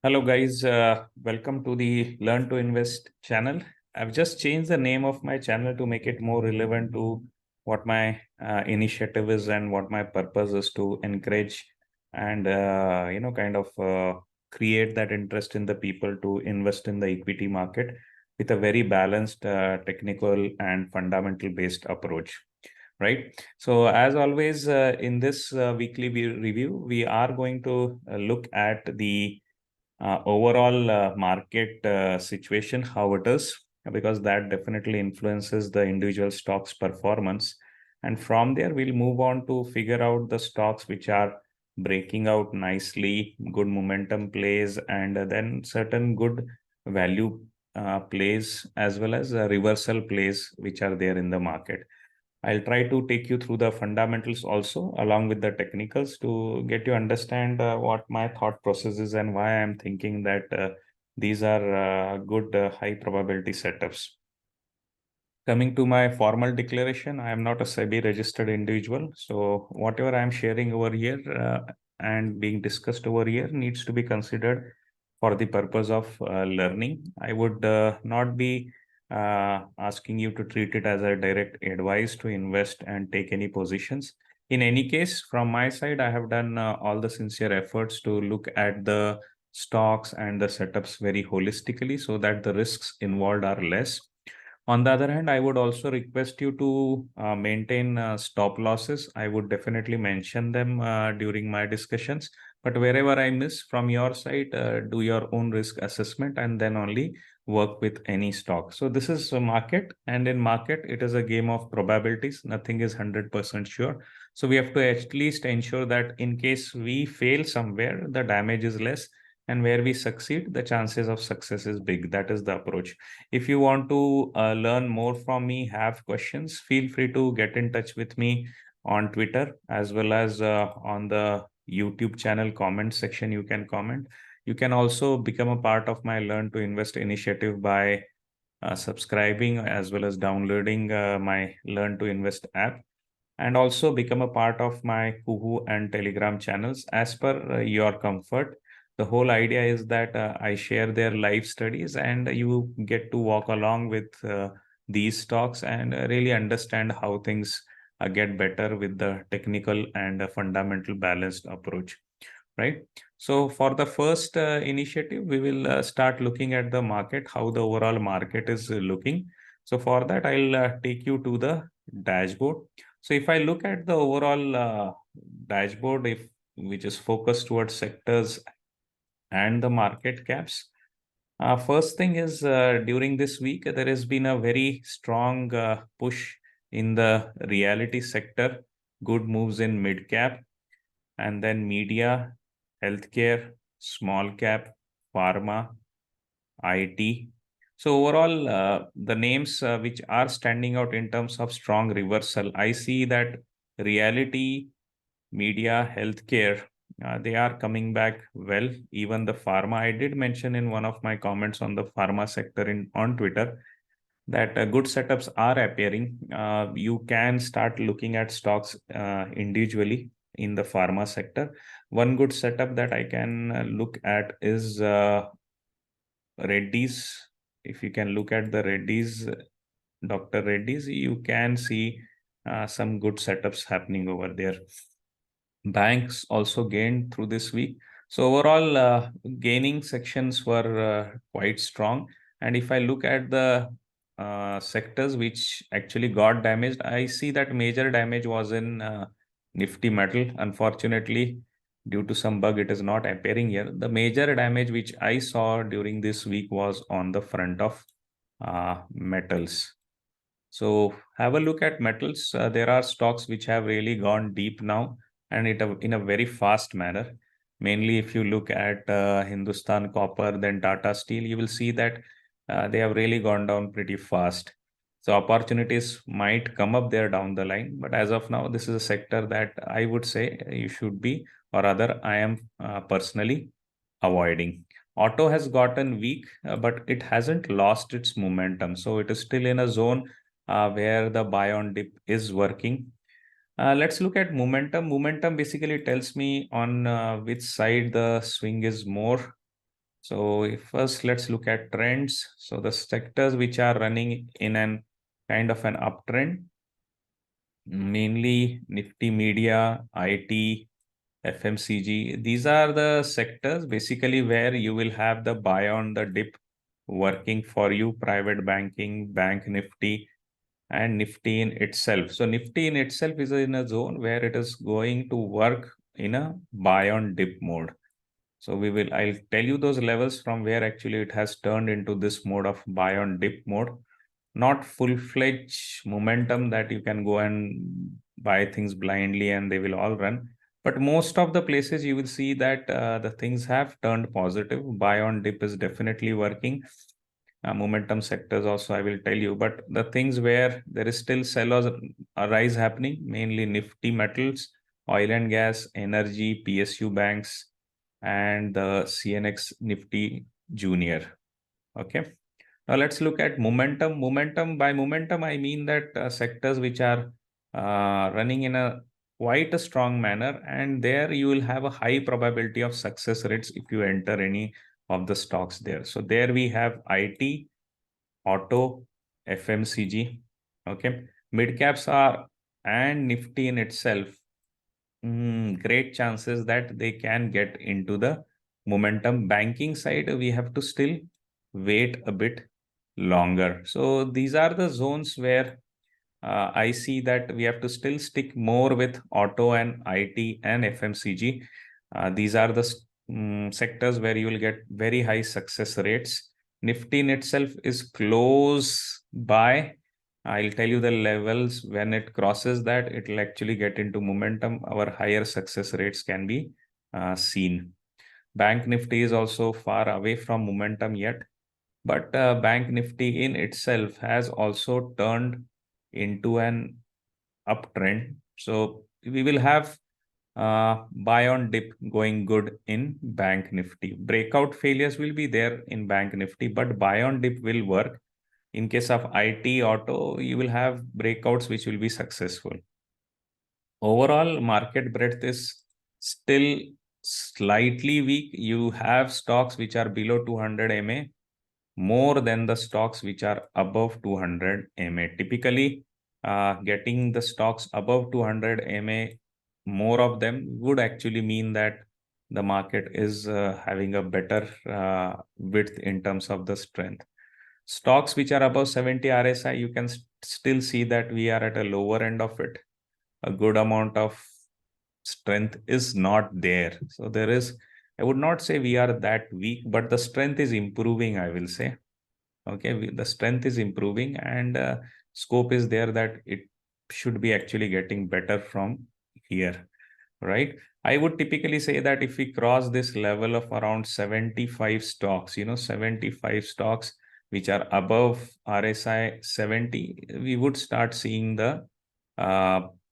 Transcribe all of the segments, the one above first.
Hello guys, welcome to the Learn to Invest channel. I've just changed the name of my channel to make it more relevant to what my initiative is and what my purpose is to encourage and kind of create that interest in the people to invest in the equity market with a very balanced technical and fundamental based approach. Right. So as always, in this weekly review, we are going to look at the overall market situation, how it is, because that definitely influences the individual stocks performance. And from there, we'll move on to figure out the stocks which are breaking out nicely, good momentum plays, and then certain good value plays, as well as reversal plays which are there in the market. I'll try to take you through the fundamentals also, along with the technicals, to get you understand what my thought process is and why I'm thinking that these are good high probability setups. Coming to my formal declaration, I am not a Sebi registered individual. So whatever I'm sharing over here and being discussed over here needs to be considered for the purpose of learning. I would not be asking you to treat it as a direct advice to invest and take any positions. In any case, from my side, I have done all the sincere efforts to look at the stocks and the setups very holistically so that the risks involved are less. On the other hand, I would also request you to maintain stop losses. I would definitely mention them during my discussions. But wherever I miss from your side, do your own risk assessment and then only work with any stock. So this is a market, and in market, it is a game of probabilities. Nothing is 100% sure. So we have to at least ensure that in case we fail somewhere, the damage is less. And where we succeed, the chances of success is big. That is the approach. If you want to learn more from me, have questions, feel free to get in touch with me on Twitter as well as on the YouTube channel comment section. You can comment. You can also become a part of my Learn to Invest initiative by subscribing as well as downloading my Learn to Invest app, and also become a part of my Kuhu and Telegram channels as per your comfort. The whole idea is that I share their live studies and you get to walk along with these stocks and really understand how things get better with the technical and fundamental balanced approach. Right. So for the first initiative, we will start looking at the market, how the overall market is looking. So for that, I'll take you to the dashboard. So if I look at the overall dashboard, if which is focused towards sectors and the market caps, first thing is during this week, there has been a very strong push in the reality sector, good moves in mid cap, and then media, healthcare, small cap, pharma, IT. So overall, the names which are standing out in terms of strong reversal, I see that reality, media, healthcare, they are coming back well. Even the pharma, I did mention in one of my comments on the pharma sector on Twitter that good setups are appearing. You can start looking at stocks individually in the pharma sector. One good setup that I can look at is Reddy's. If you can look at the Reddy's, Dr. Reddy's, you can see some good setups happening over there. Banks also gained through this week. So overall, gaining sections were quite strong. And if I look at the sectors which actually got damaged, I see that major damage was in Nifty metal. Unfortunately, due to some bug, it is not appearing here. The major damage which I saw during this week was on the front of metals. So have a look at metals. There are stocks which have really gone deep now and in a very fast manner. Mainly if you look at Hindustan Copper, then Tata Steel, you will see that they have really gone down pretty fast. So opportunities might come up there down the line. But as of now, this is a sector that I would say you should be, or rather I am personally avoiding. Auto has gotten weak, but it hasn't lost its momentum. So it is still in a zone where the buy on dip is working. Let's look at momentum. Momentum basically tells me on which side the swing is more. So first, let's look at trends. So the sectors which are running in an kind of an uptrend, mainly Nifty Media, IT, FMCG. These are the sectors basically where you will have the buy on the dip working for you, private banking, bank Nifty, and Nifty in itself. So Nifty in itself is in a zone where it is going to work in a buy on dip mode. So I'll tell you those levels from where actually it has turned into this mode of buy on dip mode, not full-fledged momentum that you can go and buy things blindly and they will all run. But most of the places you will see that the things have turned positive. Buy on dip is definitely working. Momentum sectors also I will tell you, but the things where there is still sell or a rise happening, mainly Nifty metals, oil and gas, energy, PSU banks, and the CNX Nifty Junior. Okay. Now let's look at momentum. By momentum, I mean that sectors which are running in a quite a strong manner, and there you will have a high probability of success rates if you enter any of the stocks there. So there we have IT, auto, FMCG. Okay. Mid caps are and Nifty in itself. Great chances that they can get into the momentum. Banking side, we have to still wait a bit longer. So these are the zones where I see that we have to still stick more with auto and IT and FMCG. These are the sectors where you will get very high success rates. Nifty in itself is close by. I'll tell you the levels. When it crosses that, it will actually get into momentum. Our higher success rates can be seen. Bank Nifty is also far away from momentum yet, but Bank Nifty in itself has also turned into an uptrend. So we will have buy on dip going good in Bank Nifty. Breakout failures will be there in Bank Nifty, but buy on dip will work. In case of IT auto, you will have breakouts which will be successful. Overall, market breadth is still slightly weak. You have stocks which are below 200 MA more than the stocks which are above 200 MA. Typically, getting the stocks above 200 MA, more of them would actually mean that the market is having a better width in terms of the strength. Stocks which are above 70 RSI, you can still see that we are at a lower end of it. A good amount of strength is not there. So there is, I would not say we are that weak, but the strength is improving, I will say. Okay, the strength is improving and scope is there that it should be actually getting better from here, right? I would typically say that if we cross this level of around 75 stocks, 75 stocks which are above RSI 70, we would start seeing the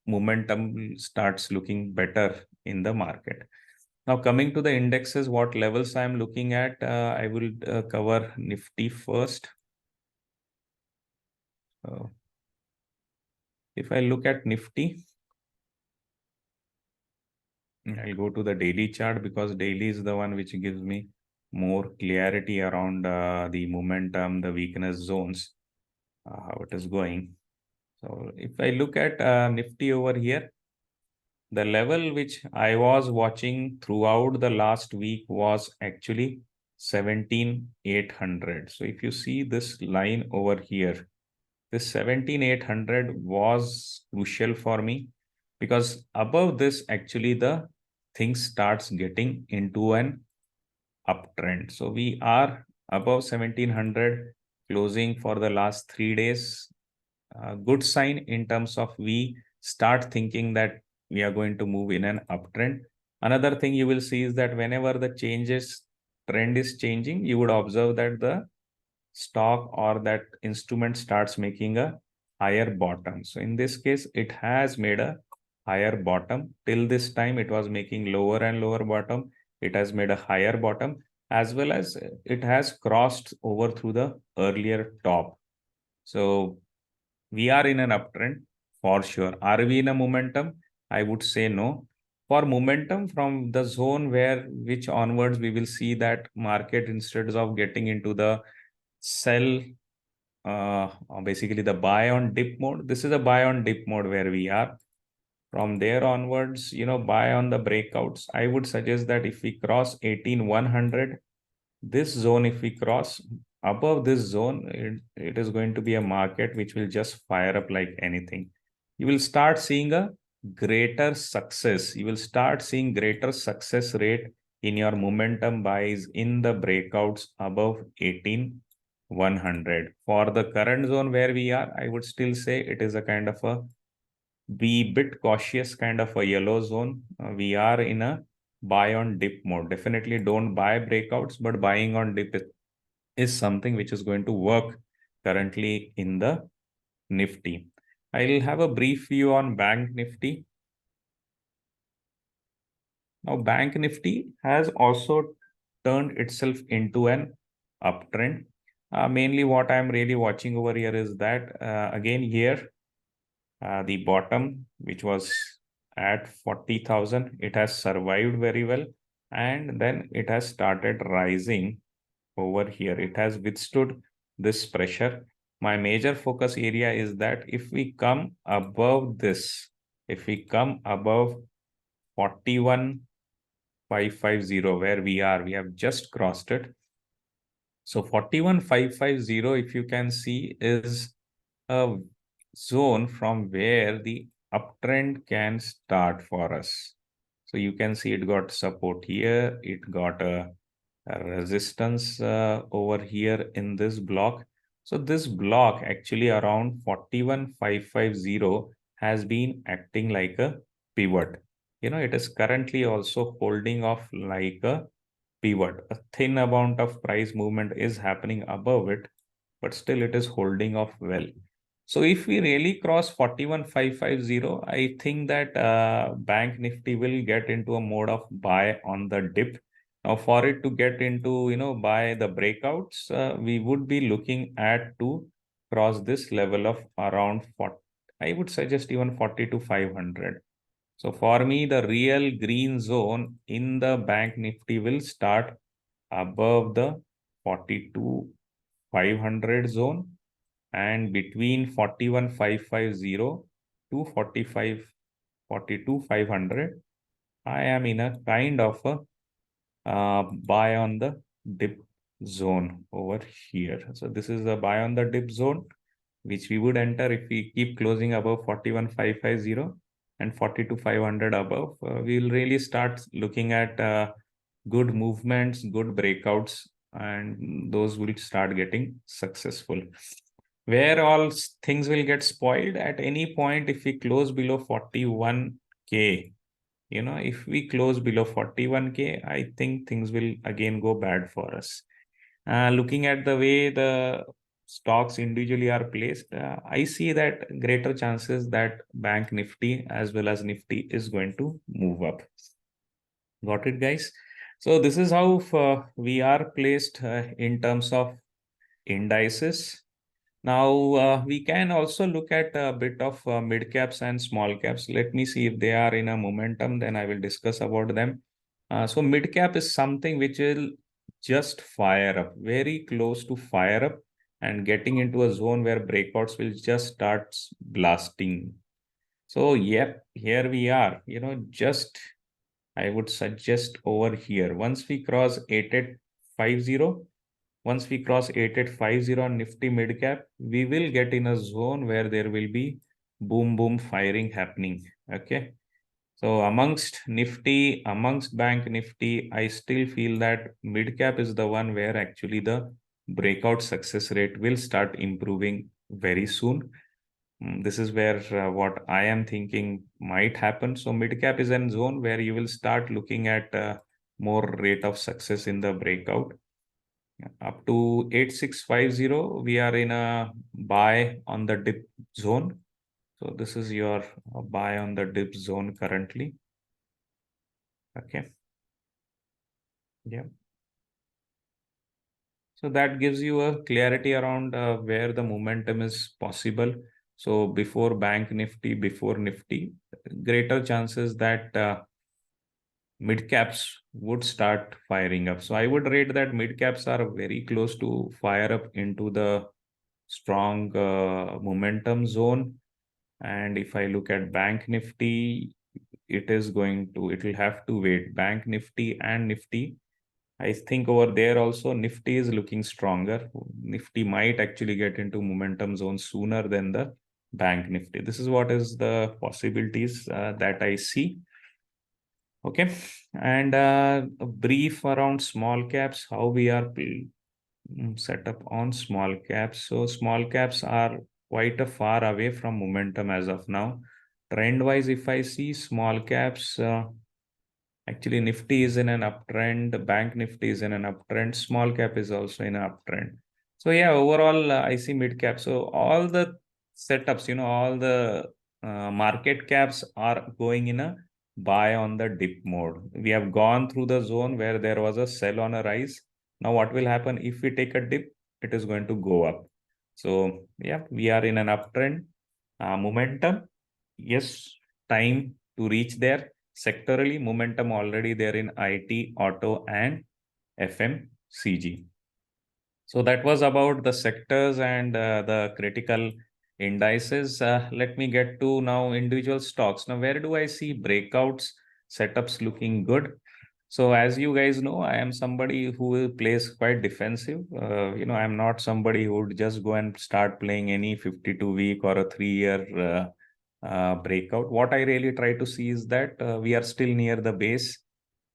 momentum starts looking better in the market. Now, coming to the indexes, what levels I'm looking at, I will cover Nifty first. If I look at Nifty, I'll go to the daily chart because daily is the one which gives me more clarity around the momentum, the weakness zones, how it is going. So if I look at Nifty over here, the level which I was watching throughout the last week was actually 17,800. So if you see this line over here, this 17,800 was crucial for me because above this actually the thing starts getting into an uptrend. So we are above 1700 closing for the last 3 days. Good sign in terms of we start thinking that we are going to move in an uptrend. Another thing you will see is that whenever the trend is changing, you would observe that the stock or that instrument starts making a higher bottom. So in this case, it has made a higher bottom. Till this time, it was making lower and lower bottom. It has made a higher bottom as well as it has crossed over through the earlier top. So we are in an uptrend for sure. Are we in a momentum? I would say no. For momentum from the zone which onwards we will see that market, instead of getting into the sell, basically the buy on dip mode, this is a buy on dip mode where we are. From there onwards, buy on the breakouts. I would suggest that if we cross 18,100, this zone, if we cross above this zone, it is going to be a market which will just fire up like anything. You will start seeing a greater success. You will start seeing greater success rate in your momentum buys in the breakouts above 18,100. For the current zone where we are, I would still say it is a kind of a be bit cautious kind of a yellow zone. We are in a buy on dip mode. Definitely don't buy breakouts, but buying on dip is something which is going to work currently in the Nifty. I'll have a brief view on Bank Nifty. Now, Bank Nifty has also turned itself into an uptrend. Mainly what I'm really watching over here is that, again, here, the bottom, which was at 40,000, it has survived very well. And then it has started rising over here. It has withstood this pressure. My major focus area is that if we come above this, if we come above 41,550 where we are, we have just crossed it. So 41,550, if you can see, is a zone from where the uptrend can start for us. So you can see it got support here, it got a resistance over here in this block. So this block actually around 41,550 has been acting like a pivot. It is currently also holding off like a pivot. A thin amount of price movement is happening above it, but still it is holding off well. So if we really cross 41,550, I think that Bank Nifty will get into a mode of buy on the dip. Now, for it to get into, buy the breakouts, we would be looking at to cross this level of around 40. I would suggest even 40 to 500. So for me, the real green zone in the Bank Nifty will start above the 42,500 zone, and between 41,550 to 42,500, I am in a kind of a buy on the dip zone over here. So this is a buy on the dip zone, which we would enter if we keep closing above 41,550 and 42,500 above. We'll really start looking at good movements, good breakouts, and those will start getting successful. Where all things will get spoiled at any point if we close below 41K. If we close below 41K, I think things will again go bad for us. Looking at the way the stocks individually are placed, I see that greater chances that Bank Nifty as well as Nifty is going to move up. Got it, guys? So this is how we are placed in terms of indices. Now, we can also look at a bit of mid caps and small caps. Let me see if they are in a momentum, then I will discuss about them. So mid cap is something which will just fire up, very close to fire up, and getting into a zone where breakouts will just start blasting. So, yep, here we are, just I would suggest over here. Once we cross 8850, once we cross 8850 on Nifty mid cap, we will get in a zone where there will be boom, boom firing happening. Okay. So amongst Nifty, amongst Bank Nifty, I still feel that mid cap is the one where actually the breakout success rate will start improving very soon. This is where what I am thinking might happen. So mid cap is a zone where you will start looking at more rate of success in the breakout. Up to 8650, we are in a buy on the dip zone. So this is your buy on the dip zone currently. Okay. Yeah. So that gives you a clarity around where the momentum is possible. So before Bank Nifty, before Nifty, greater chances that mid caps would start firing up. So I would rate that mid caps are very close to fire up into the strong momentum zone. And if I look at Bank Nifty, it will have to wait. Bank Nifty and Nifty, I think over there also Nifty is looking stronger. Nifty might actually get into momentum zone sooner than the Bank Nifty. This is what is the possibilities that I see. Okay. And a brief around small caps, how we are set up on small caps. So small caps are quite a far away from momentum as of now. Trend wise, if I see small caps, actually Nifty is in an uptrend, Bank Nifty is in an uptrend, small cap is also in an uptrend. So yeah, overall, I see mid cap. So all the setups, all the market caps are going in a buy on the dip mode. We have gone through the zone where there was a sell on a rise. Now, what will happen if we take a dip? It is going to go up. So yeah, we are in an uptrend. Momentum, yes, time to reach there. Sectorally, momentum already there in IT, auto, and FMCG. So that was about the sectors and the critical indices. Let me get to now individual stocks. Now, where do I see breakouts, setups looking good? So as you guys know, I am somebody who plays quite defensive. I'm not somebody who would just go and start playing any 52-week or a 3-year breakout. What I really try to see is that we are still near the base.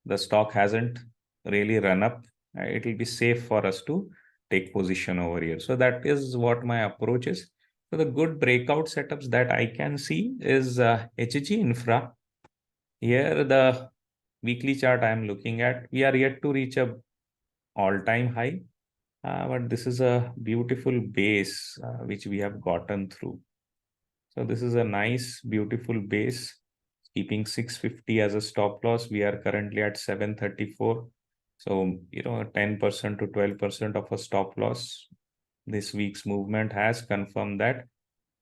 The stock hasn't really run up. It will be safe for us to take position over here. So that is what my approach is. So the good breakout setups that I can see is HG Infra. Here the weekly chart I am looking at, we are yet to reach a all-time high, but this is a beautiful base which we have gotten through. So this is a nice, beautiful base. Keeping 650 as a stop loss, we are currently at 734. So, 10% to 12% of a stop loss. This week's movement has confirmed that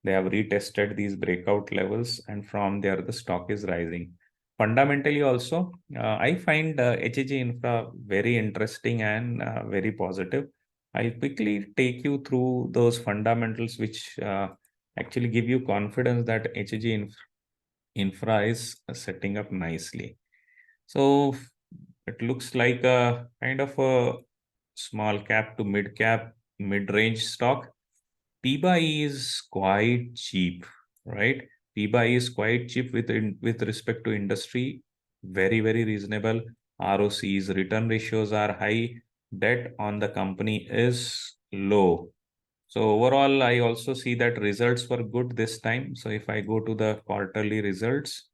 they have retested these breakout levels, and from there, the stock is rising. Fundamentally, also, I find HG Infra very interesting and very positive. I'll quickly take you through those fundamentals which actually give you confidence that HG Infra is setting up nicely. So it looks like a kind of a small cap to mid cap, mid range stock. P/E is quite cheap, right? P/E is quite cheap with respect to industry, very, very reasonable. ROCs, return ratios are high. Debt on the company is low. So overall, I also see that results were good this time. So if I go to the quarterly results,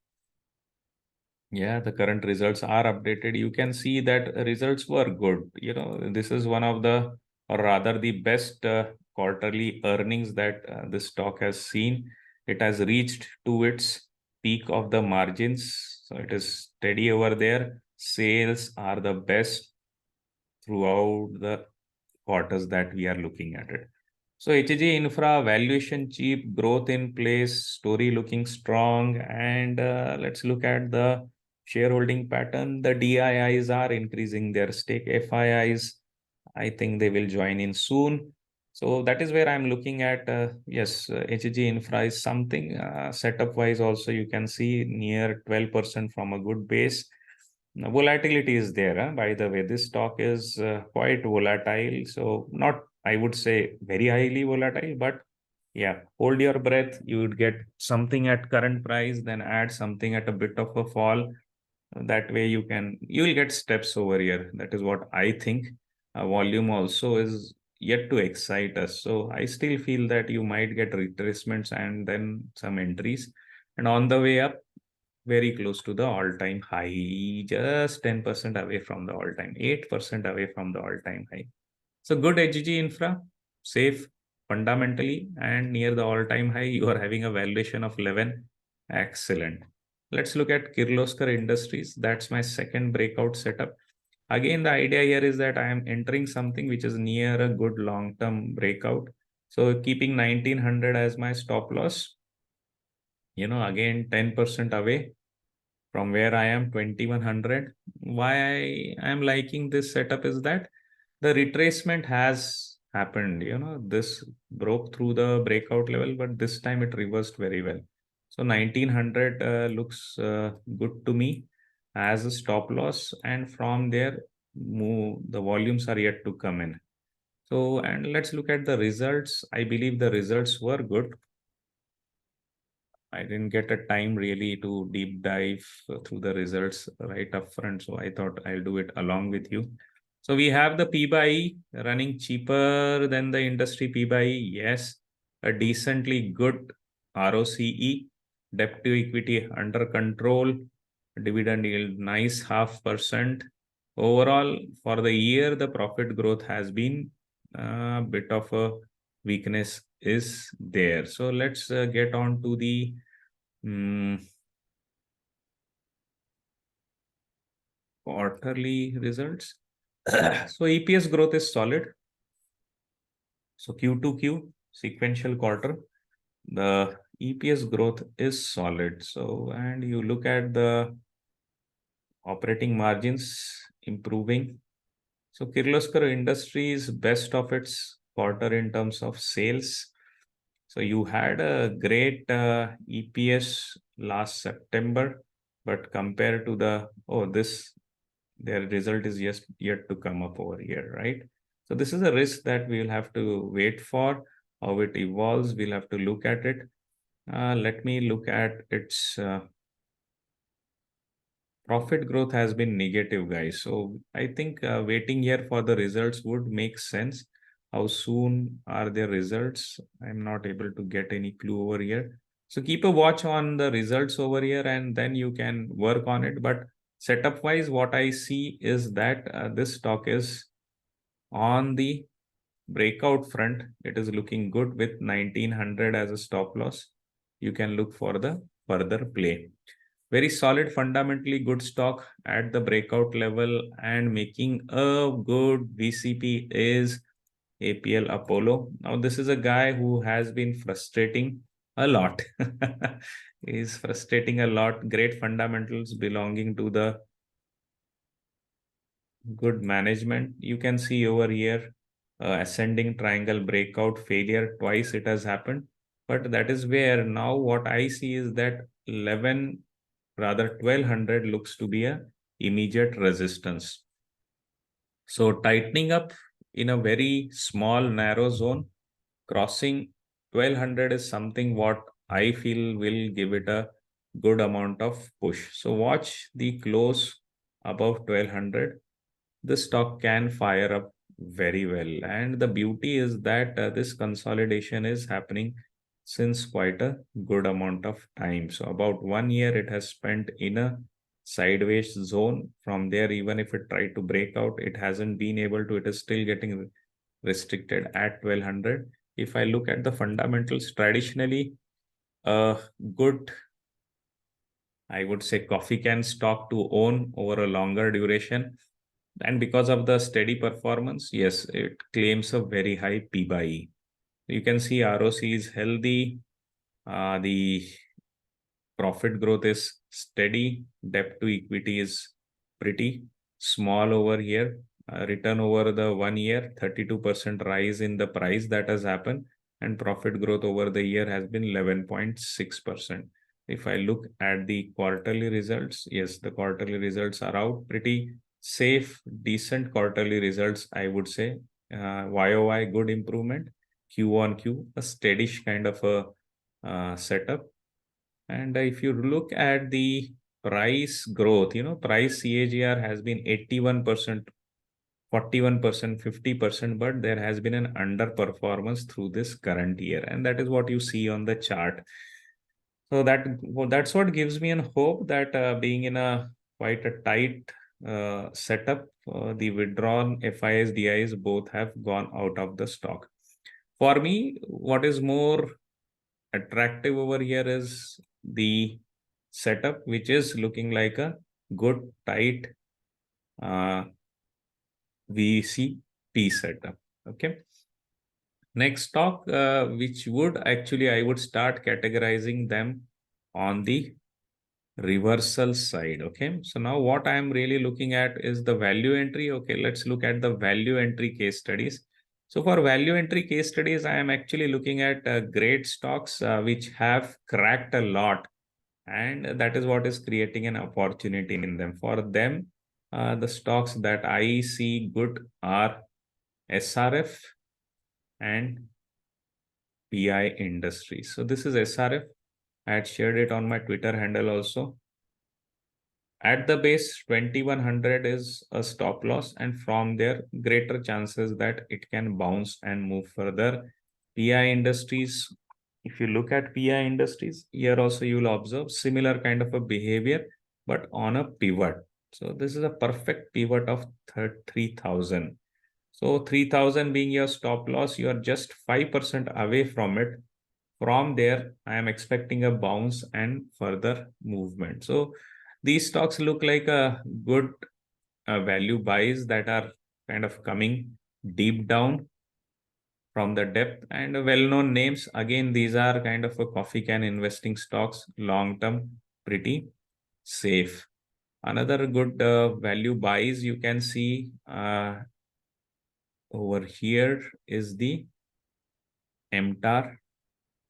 yeah, the current results are updated. You can see that results were good. This is one of the, or rather the best quarterly earnings that the stock has seen. It has reached to its peak of the margins. So it is steady over there. Sales are the best throughout the quarters that we are looking at it. So HG Infra valuation cheap, growth in place, story looking strong, and let's look at the shareholding pattern. The DIIs are increasing their stake. FIIs, I think they will join in soon. So that is where I'm looking at. Yes, HG Infra is something. Setup wise, also you can see near 12% from a good base. Volatility is there. By the way, this stock is quite volatile. So not, I would say, very highly volatile, but yeah, hold your breath. You would get something at current price, then add something at a bit of a fall. That way you will get steps over here. That is what I think. Volume also is yet to excite us. So I still feel that you might get retracements and then some entries. And on the way up, very close to the all-time high, just 10% away from the all-time, 8% away from the all-time high. So good HG Infra, safe fundamentally, and near the all-time high, you are having a valuation of 11. Excellent. Let's look at Kirloskar Industries. That's my second breakout setup. Again, the idea here is that I am entering something which is near a good long-term breakout. So keeping 1900 as my stop loss, again 10% away from where I am 2100. Why I am liking this setup is that the retracement has happened. This broke through the breakout level, but this time it reversed very well. So 1900 looks good to me as a stop loss, and from there, the volumes are yet to come in. So, and let's look at the results. I believe the results were good. I didn't get a time really to deep dive through the results right up front. So I thought I'll do it along with you. So we have the P by E running cheaper than the industry P by E. Yes, a decently good ROCE, debt to equity under control, dividend yield nice 0.5%. Overall, for the year, the profit growth has been a bit of a weakness is there. So let's get on to the quarterly results. So EPS growth is solid. So Q to Q, sequential quarter, the EPS growth is solid. So, and you look at the operating margins improving. So Kirloskar Industries best of its quarter in terms of sales. So you had a great EPS last September, but compared to their result is just yet to come up over here, right? So this is a risk that we will have to wait for. How it evolves, we'll have to look at it. Let me look at its profit growth has been negative, guys. So I think waiting here for the results would make sense. How soon are their results? I'm not able to get any clue over here. So keep a watch on the results over here and then you can work on it. But setup wise, what I see is that this stock is on the breakout front. It is looking good with 1900 as a stop loss. You can look for the further play. Very solid, fundamentally good stock at the breakout level and making a good VCP is APL Apollo. Now, this is a guy who has been frustrating a lot. He's frustrating a lot. Great fundamentals belonging to the good management. You can see over here ascending triangle breakout failure twice it has happened. But that is where now what I see is that 1200 looks to be a immediate resistance. So tightening up in a very small narrow zone, crossing 1200 is something what I feel will give it a good amount of push. So watch the close above 1200. The stock can fire up very well. And the beauty is that this consolidation is happening since quite a good amount of time. So about 1 year it has spent in a sideways zone. From there, even if it tried to break out, it hasn't been able to. It is still getting restricted at 1200. If I look at the fundamentals, traditionally, a good, I would say, coffee can stock to own over a longer duration. And because of the steady performance, yes, it claims a very high P by E. You can see ROC is healthy. The profit growth is steady. Debt to equity is pretty small over here. Return over the 1 year, 32% rise in the price that has happened. And profit growth over the year has been 11.6%. If I look at the quarterly results, yes, the quarterly results are out. Pretty safe, decent quarterly results, I would say. YOY, good improvement. Q on Q, a steadish kind of a setup. And if you look at the price growth, price CAGR has been 81%, 41%, 50%, but there has been an underperformance through this current year. And that is what you see on the chart. So that's what gives me an hope that being in a quite a tight setup, the withdrawn FIs, DIs both have gone out of the stock. For me, what is more attractive over here is the setup, which is looking like a good tight VCP setup. Okay. Next stock, which would actually I would start categorizing them on the reversal side. Okay, so now what I am really looking at is the value entry. Okay, let's look at the value entry case studies. So for value entry case studies, I am actually looking at great stocks which have cracked a lot, and that is what is creating an opportunity in them. For them, the stocks that I see good are SRF and PI Industries. So this is SRF. I had shared it on my Twitter handle also. At the base, 2100 is a stop loss, and from there, greater chances that it can bounce and move further. PI Industries, if you look at PI Industries, here also you will observe similar kind of a behavior, but on a pivot. So this is a perfect pivot of 3000. So 3000 being your stop loss, you are just 5% away from it. From there, I am expecting a bounce and further movement. So these stocks look like a good value buys that are kind of coming deep down from the depth, and well-known names. Again, these are kind of a coffee can investing stocks, long-term, pretty safe. Another good value buys you can see over here is the MTAR.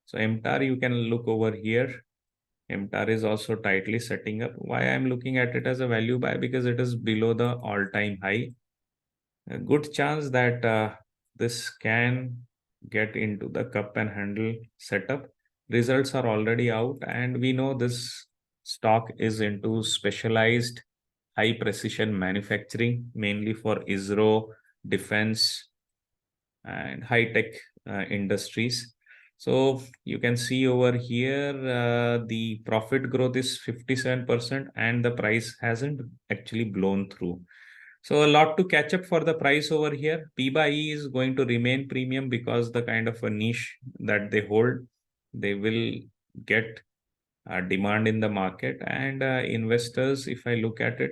So MTAR, you can look over here. MTAR is also tightly setting up. Why I'm looking at it as a value buy? Because it is below the all-time high. A good chance that this can get into the cup and handle setup. Results are already out, and we know this stock is into specialized high precision manufacturing, mainly for ISRO, defense, and high-tech industries. So you can see over here, the profit growth is 57% and the price hasn't actually blown through. So a lot to catch up for the price over here. P by E is going to remain premium because the kind of a niche that they hold, they will get demand in the market, and investors, if I look at it,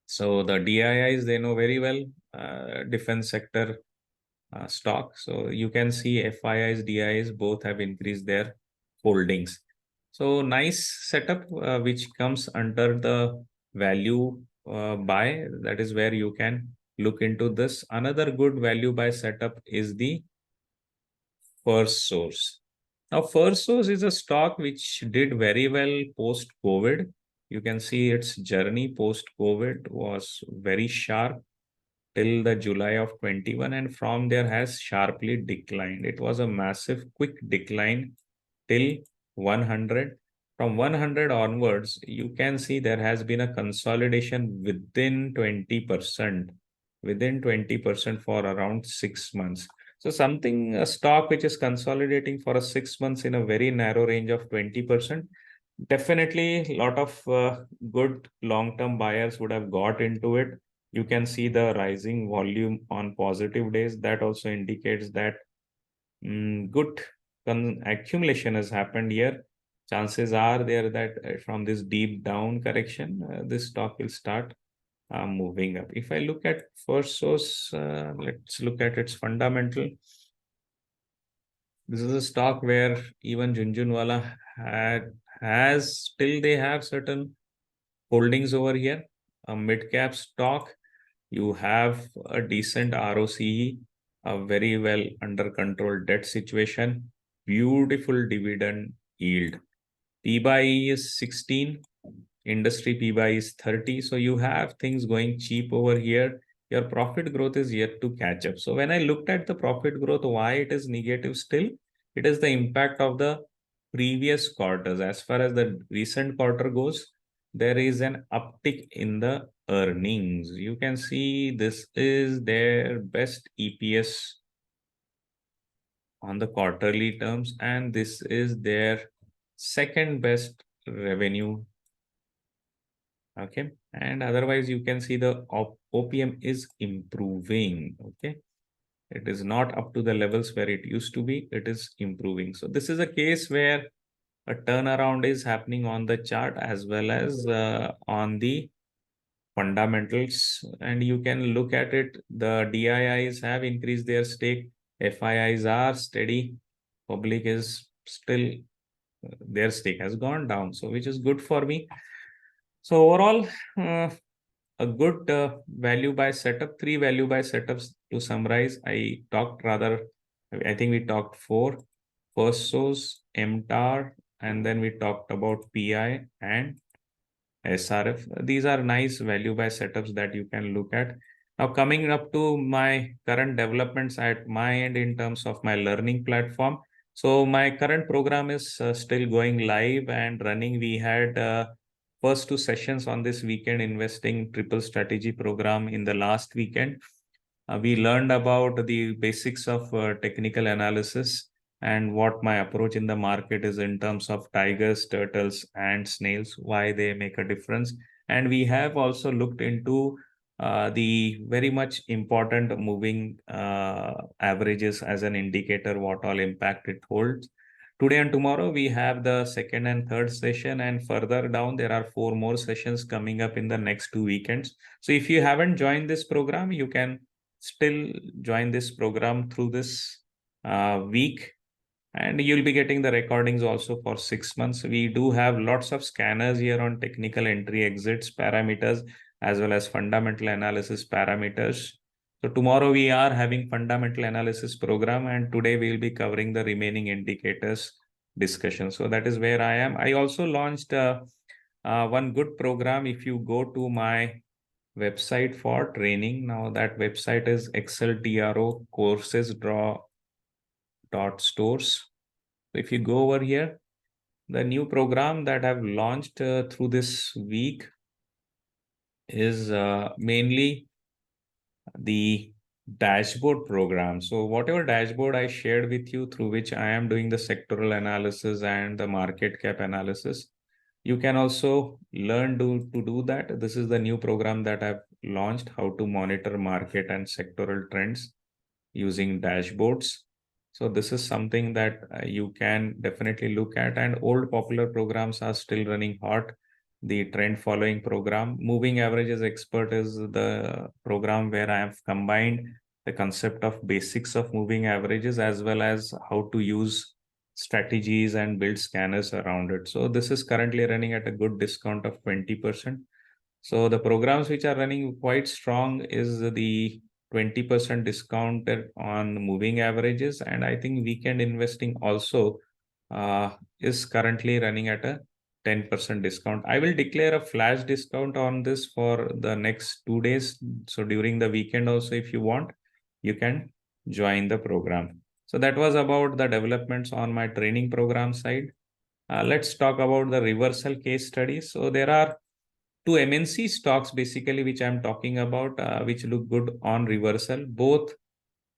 so the DIIs, they know very well defense sector stock. So you can see FIIs, DIIs both have increased their holdings. So nice setup, which comes under the value buy. That is where you can look into this. Another good value buy setup is the First Source. Now, First Source is a stock which did very well post COVID. You can see its journey post COVID was very sharp till the July of 21, and from there has sharply declined. It was a massive quick decline till 100. From 100 onwards, you can see there has been a consolidation within 20%, within 20% for around 6 months. So something, a stock which is consolidating for a 6 months in a very narrow range of 20%, definitely a lot of good long-term buyers would have got into it. You can see the rising volume on positive days. That also indicates that good accumulation has happened here. Chances are there that from this deep down correction, this stock will start moving up. If I look at First Source, let's look at its fundamental. This is a stock where even Junjunwala has still they have certain holdings over here. A mid cap stock, you have a decent ROCE, a very well under control debt situation, beautiful dividend yield. P by E is 16, industry P by E is 30. So you have things going cheap over here. Your profit growth is yet to catch up. So when I looked at the profit growth, why it is negative still, it is the impact of the previous quarters. As far as the recent quarter goes, there is an uptick in the earnings. You can see this is their best EPS on the quarterly terms, and this is their second best revenue. Okay, and otherwise you can see the OPM is improving. Okay, it is not up to the levels where it used to be, it is improving. So this is a case where a turnaround is happening on the chart as well as on the fundamentals, and you can look at it. The DIIs have increased their stake, FIIs are steady, public is still their stake has gone down. So which is good for me. So overall, a good value buy setup, 3 value buy setups to summarize. I think we talked four. First source, MTAR, and then we talked about PI and SRF. These are nice value buy setups that you can look at. Now, coming up to my current developments at my end in terms of my learning platform. So, my current program is still going live and running. We had first 2 sessions on this weekend investing triple strategy program in the last weekend. We learned about the basics of technical analysis and what my approach in the market is in terms of tigers, turtles, and snails, why they make a difference. And we have also looked into the very much important moving averages as an indicator, what all impact it holds. Today and tomorrow, we have the second and third session, and further down, there are 4 more sessions coming up in the next 2 weekends. So if you haven't joined this program, you can still join this program through this week, and you'll be getting the recordings also for 6 months. We do have lots of scanners here on technical entry exits parameters as well as fundamental analysis parameters. So tomorrow we are having fundamental analysis program, and today we'll be covering the remaining indicators discussion. So that is where I am. I also launched one good program. If you go to my website for training. Now that website is XLTRO courses draw dot stores. If you go over here, the new program that I've launched through this week is mainly the dashboard program. So whatever dashboard I shared with you through which I am doing the sectoral analysis and the market cap analysis, you can also learn to do that. This is the new program that I've launched, how to monitor market and sectoral trends using dashboards. So this is something that you can definitely look at, and old popular programs are still running hot. The trend following program, moving averages expert, is the program where I have combined the concept of basics of moving averages as well as how to use strategies and build scanners around it. So this is currently running at a good discount of 20%. So the programs which are running quite strong is the 20% discounted on moving averages. And I think weekend investing also is currently running at a 10% discount. I will declare a flash discount on this for the next 2 days. So during the weekend also, if you want, you can join the program. So that was about the developments on my training program side. Let's talk about the reversal case studies. So there are 2 MNC stocks basically which I'm talking about, which look good on reversal. Both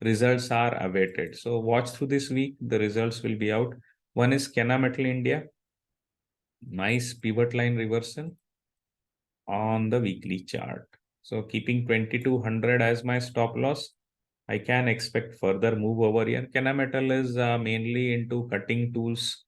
results are awaited. So watch through this week. The results will be out. One is Metal India. Nice pivot line reversal on the weekly chart. So keeping 2200 as my stop loss, I can expect further move over here. Metal is mainly into cutting tools.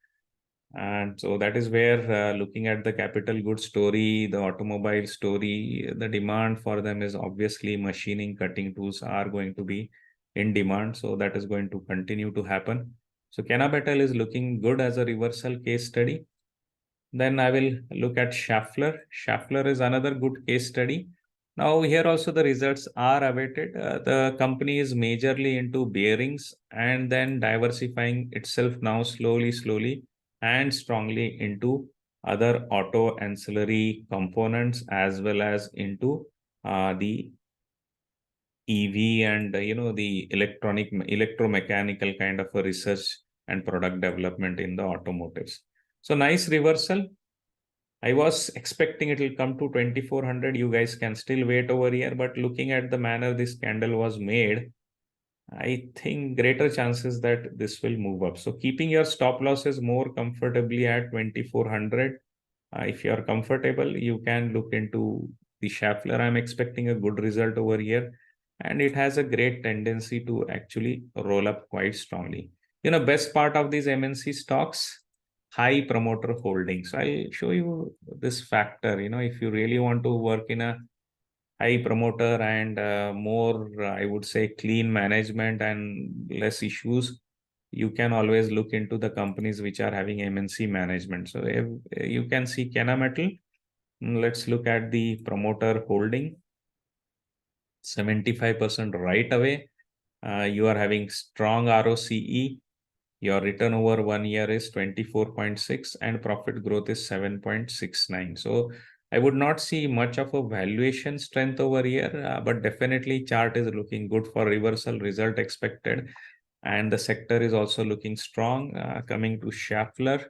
And so that is where looking at the capital goods story, the automobile story, the demand for them is obviously machining, cutting tools are going to be in demand. So that is going to continue to happen. So Metal is looking good as a reversal case study. Then I will look at Schaeffler. Schaeffler is another good case study. Now here also the results are awaited. The company is majorly into bearings and then diversifying itself now slowly and strongly into other auto ancillary components as well as into the EV and the electromechanical kind of a research and product development in the automotives. So nice reversal. I was expecting it will come to 2400. You guys can still wait over here, but looking at the manner this candle was made, I think greater chances that this will move up. So keeping your stop losses more comfortably at 2400. If you are comfortable, you can look into the Schaeffler. I'm expecting a good result over here, and it has a great tendency to actually roll up quite strongly. Best part of these MNC stocks, high promoter holdings. So I'll show you this factor. If you really want to work in a high promoter and more, I would say, clean management and less issues, you can always look into the companies which are having MNC management. So if you can see Kenametal. Let's look at the promoter holding. 75% right away. You are having strong ROCE. Your return over 1 year is 24.6 and profit growth is 7.69. So I would not see much of a valuation strength over here, but definitely chart is looking good for reversal result expected. And the sector is also looking strong. Coming to Schaeffler.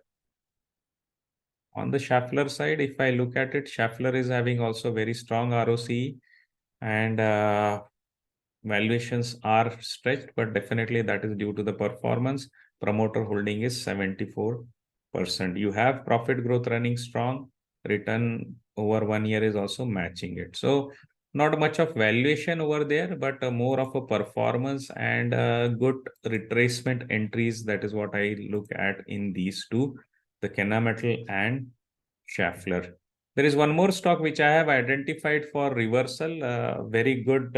On the Schaeffler side, if I look at it, Schaeffler is having also very strong ROCE and valuations are stretched, but definitely that is due to the performance. Promoter holding is 74%. You have profit growth running strong. Return over 1 year is also matching it. So not much of valuation over there, but more of a performance and good retracement entries. That is what I look at in these two, the Kenametal and Schaeffler. There is one more stock which I have identified for reversal. Very good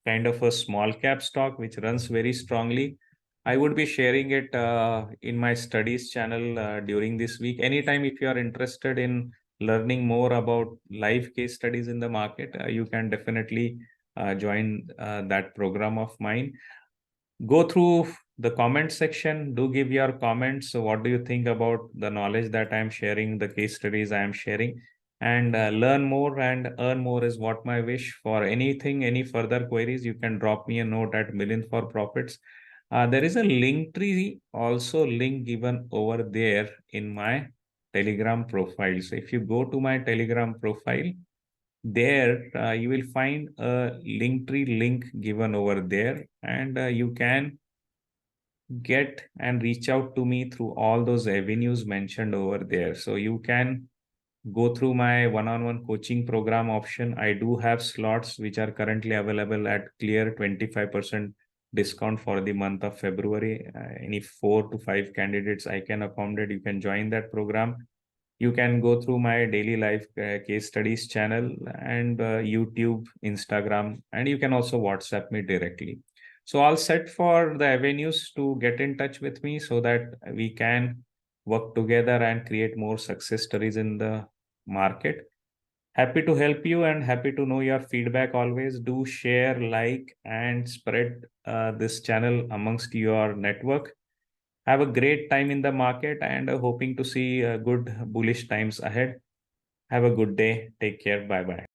kind of a small cap stock which runs very strongly. I would be sharing it in my studies channel during this week. Anytime if you are interested in learning more about live case studies in the market, you can definitely join that program of mine. Go through the comment section. Do give your comments. So what do you think about the knowledge that I'm sharing, the case studies I am sharing? And learn more and earn more is what my wish. For anything, any further queries, you can drop me a note at Million for Profits. There is a link tree, also link given over there in my Telegram profile. So if you go to my Telegram profile, there you will find a link tree link given over there, and you can get and reach out to me through all those avenues mentioned over there. So you can go through my one-on-one coaching program option. I do have slots which are currently available at clear 25% discount for the month of February. Any 4 to 5 candidates I can accommodate. You can join that program. You can go through my daily life case studies channel and YouTube, Instagram, and you can also WhatsApp me directly. So I'll set for the avenues to get in touch with me so that we can work together and create more success stories in the market. Happy to help you and happy to know your feedback always. Do share, like, and spread this channel amongst your network. Have a great time in the market and hoping to see good bullish times ahead. Have a good day. Take care. Bye bye.